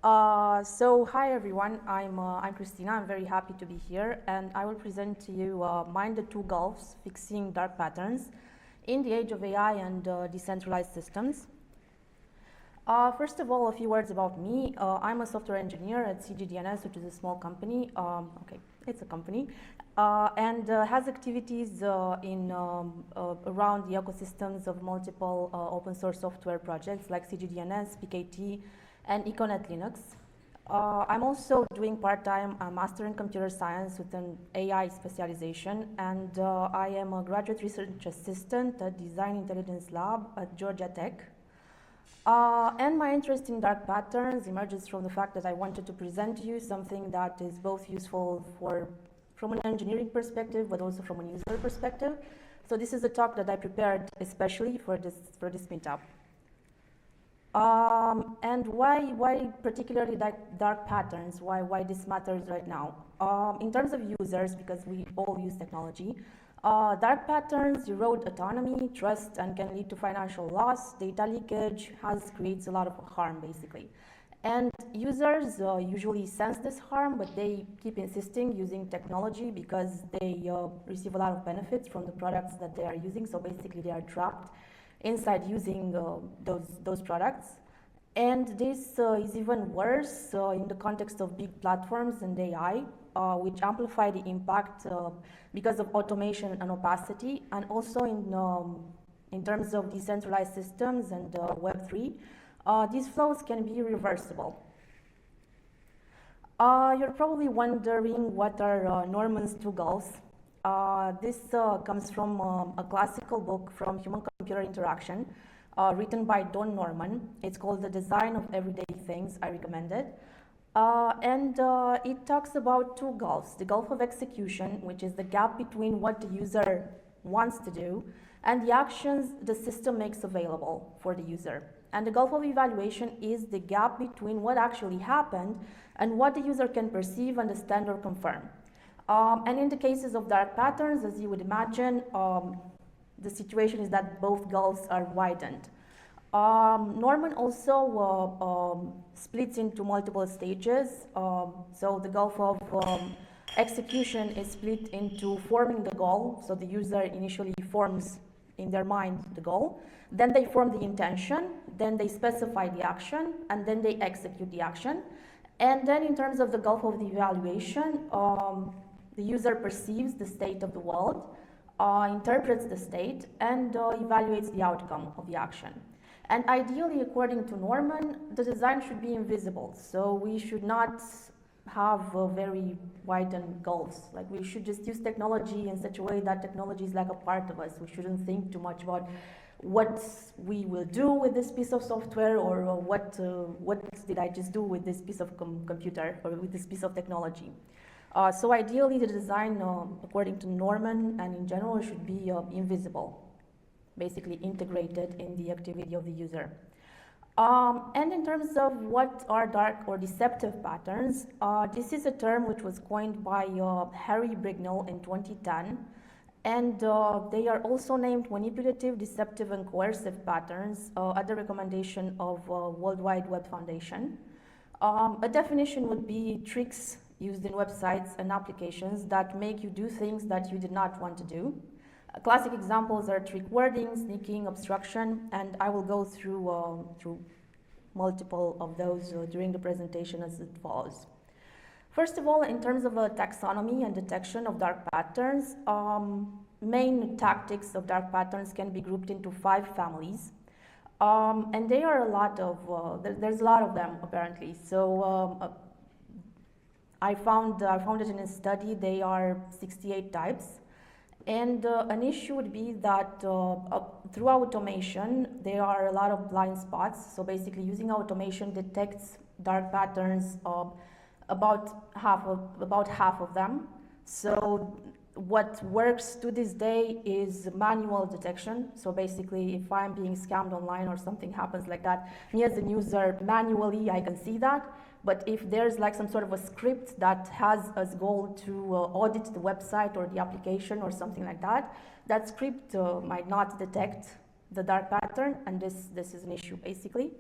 Hi everyone, I'm Christina. I'm very happy to be here, and I will present to you Mind the Two Gulfs, Fixing Dark Patterns in the Age of AI and Decentralized Systems. First of all, a few words about me. I'm a software engineer at CGDNS, which is a small company. It's a company, and has activities around the ecosystems of multiple open source software projects like CGDNS, PKT, and Econet Linux. I'm also doing part-time master in computer science with an AI specialization, and I am a graduate research assistant at Design Intelligence Lab at Georgia Tech. And my interest in dark patterns emerges from the fact that I wanted to present to you something that is both useful from an engineering perspective, but also from a user perspective. So this is a talk that I prepared especially for this meetup. And why particularly dark patterns? Why this matters right now? In terms of users, because we all use technology, dark patterns erode autonomy, trust, and can lead to financial loss. Data leakage creates a lot of harm, basically. And users usually sense this harm, but they keep insisting using technology because they receive a lot of benefits from the products that they are using. So basically, they are trapped inside using those products. And this is even worse in the context of big platforms and AI, which amplify the impact because of automation and opacity, and also in terms of decentralized systems and Web3, these flows can be reversible. You're probably wondering what are Norman's two gulfs. This comes from a classical book from human-computer interaction written by Don Norman. It's called The Design of Everyday Things. I recommend it. It talks about two gulfs: the gulf of execution, which is the gap between what the user wants to do and the actions the system makes available for the user. And the gulf of evaluation is the gap between what actually happened and what the user can perceive, understand, or confirm. And in the cases of dark patterns, as you would imagine, the situation is that both gulfs are widened. Norman also splits into multiple stages. So the gulf of execution is split into forming the goal. So the user initially forms in their mind the goal. Then they form the intention. Then they specify the action. And then they execute the action. And then in terms of the gulf of the evaluation, the user perceives the state of the world, interprets the state, and evaluates the outcome of the action. And ideally, according to Norman, the design should be invisible. So we should not have very widened goals. Like, we should just use technology in such a way that technology is like a part of us. We shouldn't think too much about what we will do with this piece of software, or what did I just do with this piece of computer or with this piece of technology. So ideally, the design, according to Norman and in general, should be invisible, basically integrated in the activity of the user. And in terms of what are dark or deceptive patterns, this is a term which was coined by Harry Brignall in 2010. And they are also named manipulative, deceptive, and coercive patterns at the recommendation of World Wide Web Foundation. A definition would be tricks used in websites and applications that make you do things that you did not want to do. Classic examples are trick wording, sneaking, obstruction, and I will go through multiple of those during the presentation as it follows. First of all, in terms of taxonomy and detection of dark patterns, main tactics of dark patterns can be grouped into 5 families. And they are a lot of, there's a lot of them apparently. So I found it in a study. They are 68 types. And an issue would be that through automation, there are a lot of blind spots. So basically, using automation detects dark patterns about half of them. So what works to this day is manual detection. So basically, if I'm being scammed online or something happens like that, me as a user, manually, I can see that. But if there's like some sort of a script that has as goal to audit the website or the application or something like that, that script might not detect the dark pattern, and this is an issue, basically.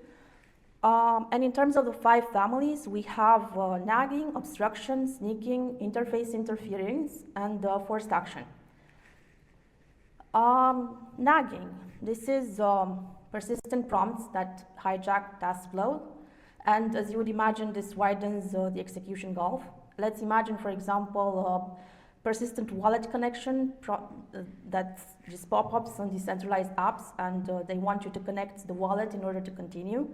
And in terms of the 5 families, we have nagging, obstruction, sneaking, interface interference, and forced action. Nagging, this is persistent prompts that hijack task flow. And as you would imagine, this widens the execution gulf. Let's imagine, for example, persistent wallet connection that just pop-ups on decentralized apps, and they want you to connect the wallet in order to continue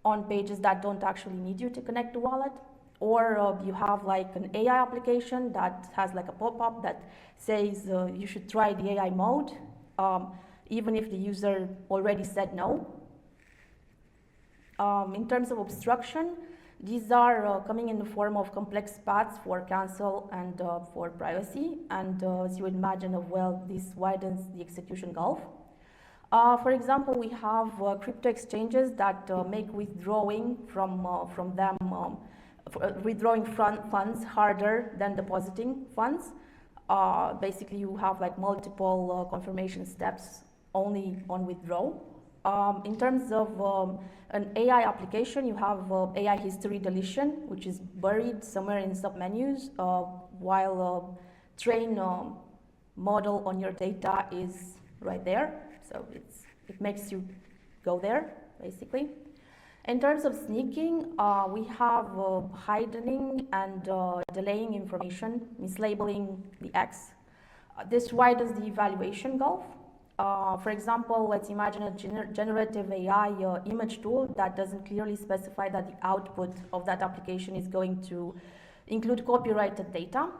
on pages that don't actually need you to connect the wallet. Or you have like an AI application that has like a pop-up that says you should try the AI mode, even if the user already said no. In terms of obstruction, these are coming in the form of complex paths for cancel and for privacy. And as you would imagine, this widens the execution gulf. For example, we have crypto exchanges that make withdrawing from them, withdrawing funds harder than depositing funds. Basically, you have like multiple confirmation steps only on withdrawal. In terms of an AI application, you have AI history deletion, which is buried somewhere in submenus, while train model on your data is right there. So it makes you go there, basically. In terms of sneaking, we have hiding and delaying information, mislabeling the X. This widens the evaluation gulf. For example, let's imagine a generative AI image tool that doesn't clearly specify that the output of that application is going to include copyrighted data.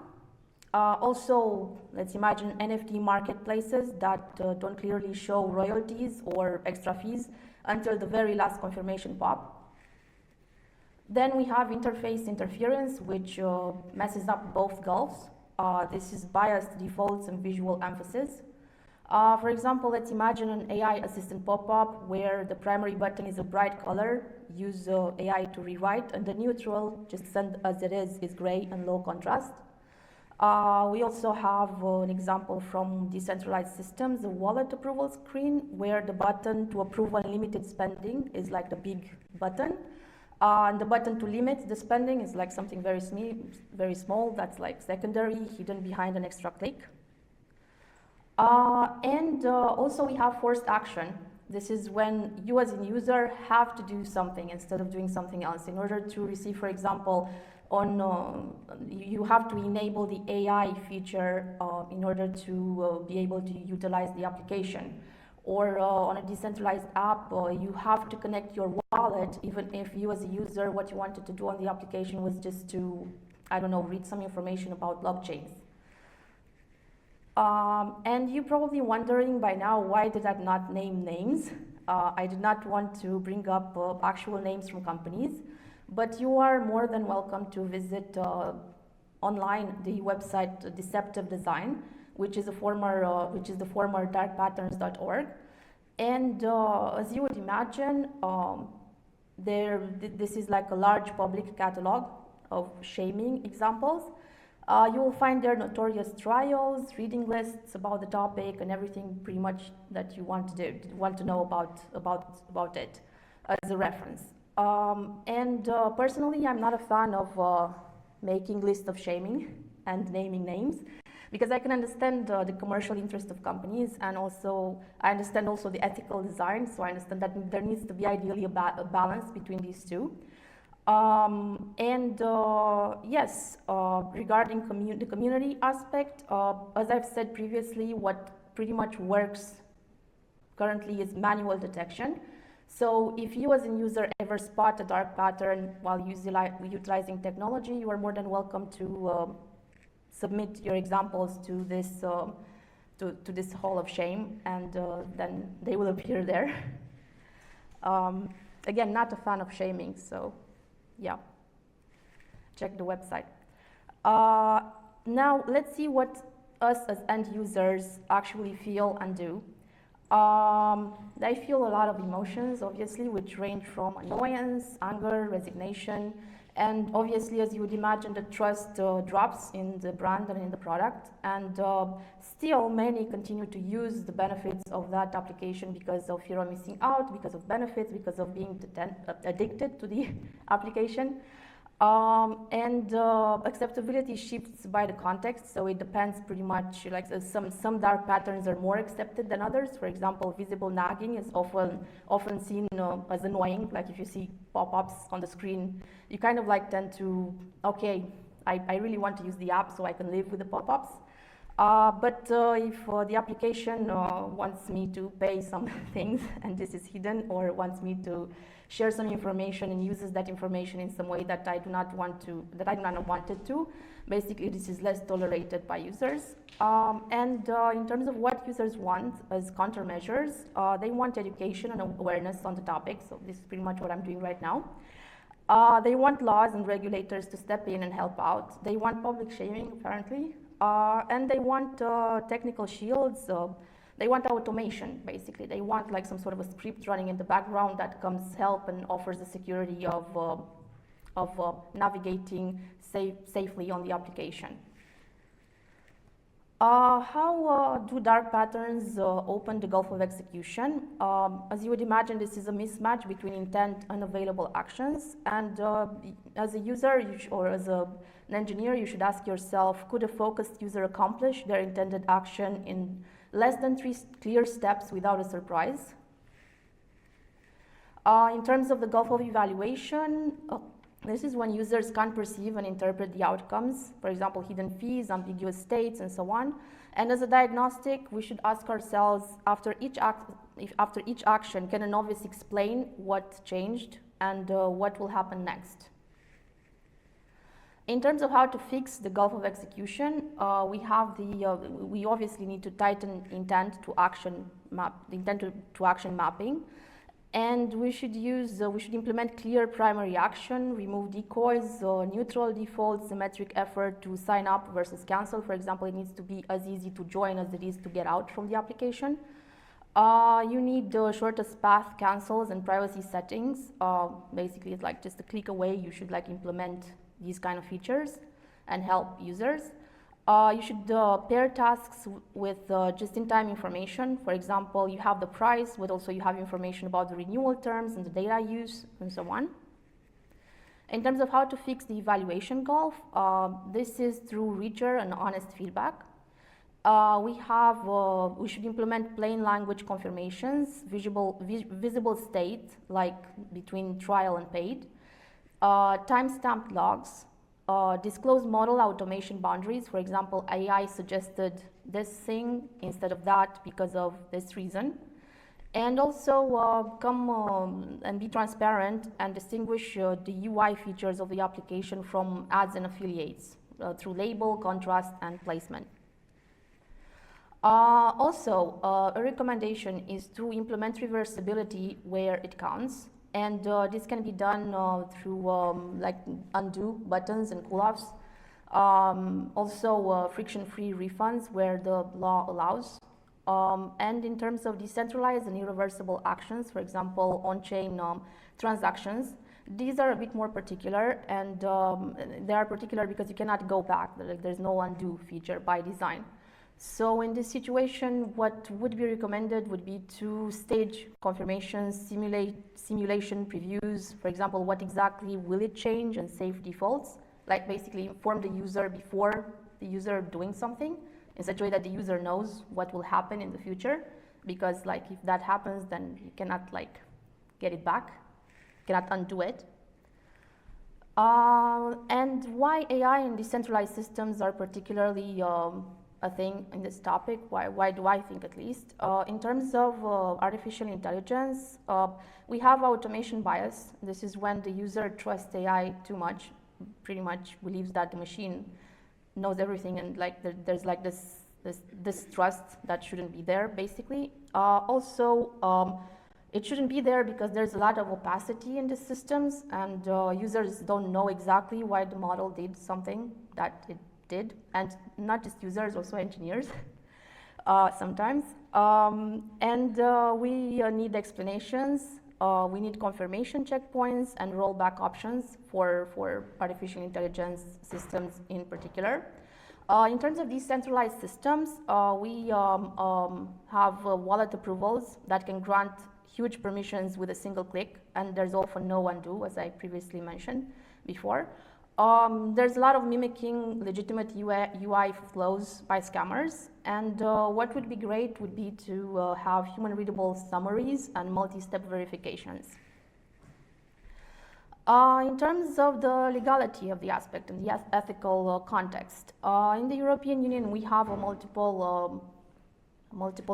Also, let's imagine NFT marketplaces that don't clearly show royalties or extra fees until the very last confirmation pop. Then we have interface interference, which messes up both gulfs. This is biased defaults and visual emphasis. For example, let's imagine an AI assistant pop-up where the primary button is a bright color, use AI to rewrite, and the neutral, just send as it is gray and low contrast. We also have an example from decentralized systems, the wallet approval screen, where the button to approve unlimited spending is like the big button. And the button to limit the spending is like something very small that's like secondary, hidden behind an extra click. Also we have forced action. This is when you as a user have to do something instead of doing something else. In order to receive, for example, you have to enable the AI feature in order to be able to utilize the application. Or on a decentralized app, you have to connect your wallet, even if you as a user, what you wanted to do on the application was just to, I don't know, read some information about blockchains. And you're probably wondering by now, why did I not name names? I did not want to bring up actual names from companies, but you are more than welcome to visit online the website Deceptive Design, which is the former darkpatterns.org. And as you would imagine, this is like a large public catalog of shaming examples. You will find there notorious trials, reading lists about the topic, and everything pretty much that you want to know about it as a reference. Personally, I'm not a fan of making lists of shaming and naming names, because I can understand the commercial interest of companies, and also I understand also the ethical design. So I understand that there needs to be ideally a balance between these two. Yes, regarding the community aspect, as I've said previously, what pretty much works currently is manual detection. So if you as a user ever spot a dark pattern while utilizing technology, you are more than welcome to submit your examples to this Hall of Shame, and then they will appear there. Again, not a fan of shaming, so yeah, check the website. Now let's see what us as end users actually feel and do. They feel a lot of emotions, obviously, which range from annoyance, anger, resignation, and obviously, as you would imagine, the trust drops in the brand and in the product. And still, many continue to use the benefits of that application because of fear of missing out, because of benefits, because of being addicted to the application. Acceptability shifts by the context, so it depends pretty much. Like some dark patterns are more accepted than others. For example, visible nagging is often seen as annoying. Like if you see pop-ups on the screen, you kind of like tend to, okay, I really want to use the app so I can live with the pop-ups. But if the application wants me to pay some things and this is hidden, or wants me to share some information and uses that information in some way that I do not want it to, basically this is less tolerated by users. In terms of what users want as countermeasures, they want education and awareness on the topic. So this is pretty much what I'm doing right now. They want laws and regulators to step in and help out. They want public shaming, apparently. And they want technical shields. They want automation, basically. They want like some sort of a script running in the background that comes help and offers the security of navigating safely on the application. How do dark patterns open the Gulf of execution? As you would imagine, this is a mismatch between intent and available actions. And as a user or as an engineer, you should ask yourself, could a focused user accomplish their intended action in less than 3 clear steps without a surprise? In terms of the Gulf of evaluation, this is when users can't perceive and interpret the outcomes, for example, hidden fees, ambiguous states, and so on. And as a diagnostic, we should ask ourselves, after each action, can a novice explain what changed and what will happen next? In terms of how to fix the Gulf of execution, we obviously need to tighten intent to action mapping. And we should implement clear primary action, remove decoys, neutral defaults, symmetric effort to sign up versus cancel. For example, it needs to be as easy to join as it is to get out from the application. You need the shortest path cancels and privacy settings. Basically, it's like just a click away. You should like implement these kind of features and help users. You should pair tasks with just-in-time information. For example, you have the price, but also you have information about the renewal terms and the data use, and so on. In terms of how to fix the evaluation gulf, this is through richer and honest feedback. We should implement plain language confirmations, visible state, like between trial and paid, time-stamped logs, disclose model automation boundaries. For example, AI suggested this thing instead of that because of this reason. And also come and be transparent and distinguish the UI features of the application from ads and affiliates through label, contrast, and placement. A recommendation is to implement reversibility where it counts. And this can be done through like undo buttons and cool-offs. Friction-free refunds where the law allows. And in terms of decentralized and irreversible actions, for example, on-chain transactions, these are a bit more particular, and they are particular because you cannot go back. There's no undo feature by design. So in this situation, what would be recommended would be to stage confirmations, simulation previews. For example, what exactly will it change, and save defaults. Like basically inform the user before the user doing something in such a way that the user knows what will happen in the future. Because like if that happens, then you cannot like get it back, cannot undo it. And why AI and decentralized systems are particularly a thing in this topic, why do I think at least? In terms of artificial intelligence, we have automation bias. This is when the user trusts AI too much, pretty much believes that the machine knows everything, and like there's like this trust that shouldn't be there, basically. It shouldn't be there because there's a lot of opacity in the systems, and users don't know exactly why the model did something that it did, and not just users, also engineers sometimes. We need explanations, we need confirmation checkpoints and rollback options for artificial intelligence systems in particular. In terms of decentralized systems, we have wallet approvals that can grant huge permissions with a single click, and there's often no undo, as I previously mentioned before. There's a lot of mimicking legitimate UI flows by scammers, and what would be great would be to have human-readable summaries and multi-step verifications. In terms of the legality of the aspect and the ethical context, in the European Union we have a multiple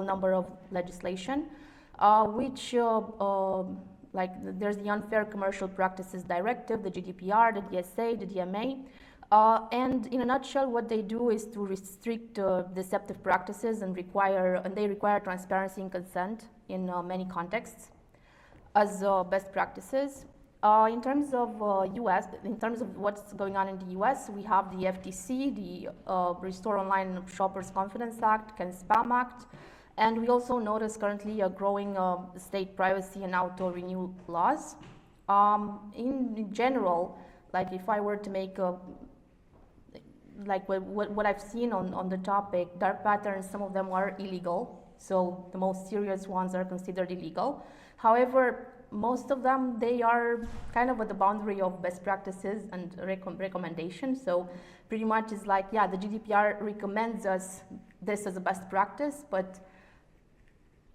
number of legislation, which there's the Unfair Commercial Practices Directive, the GDPR, the DSA, the DMA, and in a nutshell, what they do is to restrict deceptive practices and they require transparency and consent in many contexts as best practices. In terms of in terms of what's going on in the US, we have the FTC, the Restore Online Shoppers Confidence Act, CAN-SPAM Act, and we also notice currently a growing state privacy and auto-renew laws. In general, like if I were to make what I've seen on the topic, dark patterns, some of them are illegal, so the most serious ones are considered illegal. However, most of them, they are kind of at the boundary of best practices and recommendations. So pretty much it's like, yeah, the GDPR recommends us this as a best practice, but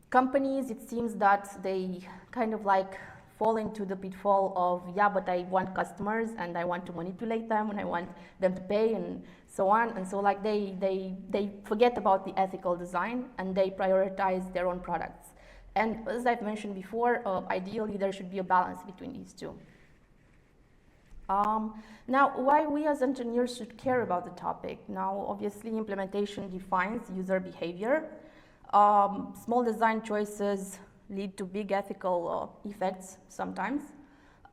companies, it seems that they kind of like fall into the pitfall of, yeah, but I want customers and I want to manipulate them and I want them to pay and so on. And so like they forget about the ethical design and they prioritize their own products. And as I've mentioned before, ideally there should be a balance between these two. Now, why we as engineers should care about the topic? Now, obviously implementation defines user behavior. Small design choices lead to big ethical effects sometimes.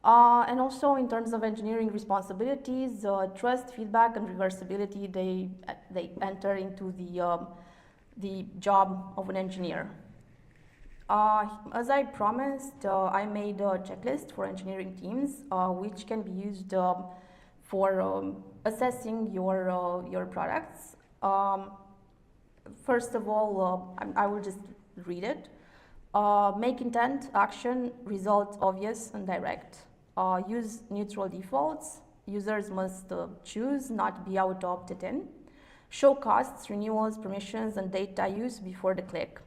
And also in terms of engineering responsibilities, trust, feedback, and reversibility, they enter into the job of an engineer. As I promised, I made a checklist for engineering teams, which can be used for assessing your products. First of all, I will just read it. Make intent, action, result obvious and direct. Use neutral defaults. Users must choose, not be auto-opted in. Show costs, renewals, permissions, and data use before the click.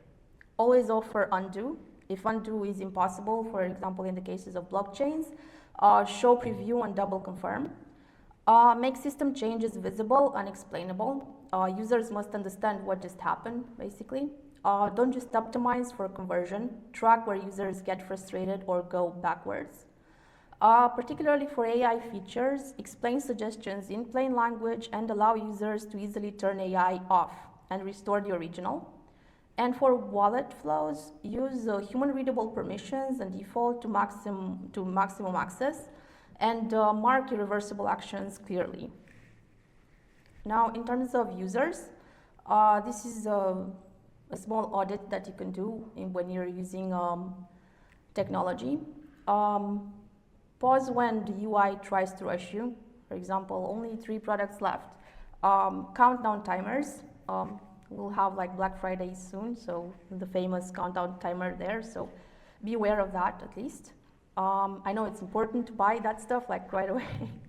Always offer undo. If undo is impossible, for example, in the cases of blockchains, show preview and double confirm. Make system changes visible and explainable. Users must understand what just happened, basically. Don't just optimize for conversion. Track where users get frustrated or go backwards. Particularly for AI features, explain suggestions in plain language and allow users to easily turn AI off and restore the original. And for wallet flows, use human-readable permissions and default to maximum access, and mark irreversible actions clearly. Now, in terms of users, this is a small audit that you can do when you're using technology. Pause when the UI tries to rush you. For example, only 3 products left. Countdown timers. We'll have like Black Friday soon, so the famous countdown timer there, so be aware of that at least. I know it's important to buy that stuff like right away,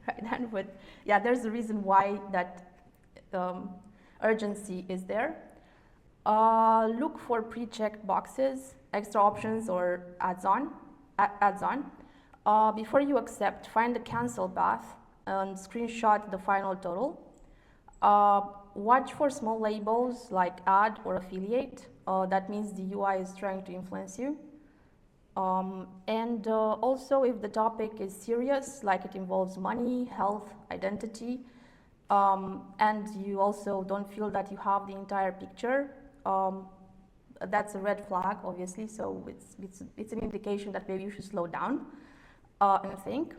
right then, but yeah, there's a reason why that urgency is there. Look for pre-checked boxes, extra options, or adds-on. Before you accept, find the cancel path and screenshot the final total. Watch for small labels like ad or affiliate. That means the UI is trying to influence you. And also, if the topic is serious, like it involves money, health, identity, and you also don't feel that you have the entire picture, that's a red flag, obviously. So it's an indication that maybe you should slow down and think.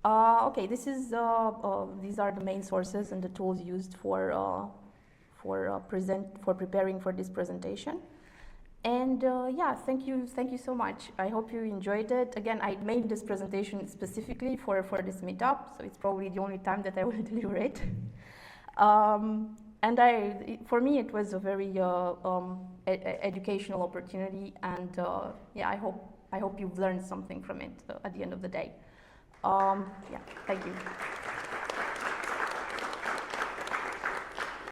Okay, this is these are the main sources and the tools used for for preparing for this presentation. And yeah, thank you so much. I hope you enjoyed it. Again, I made this presentation specifically for this meetup, so it's probably the only time that I will deliver it. And for me, it was a very educational opportunity, and yeah, I hope you've learned something from it at the end of the day. Yeah, thank you.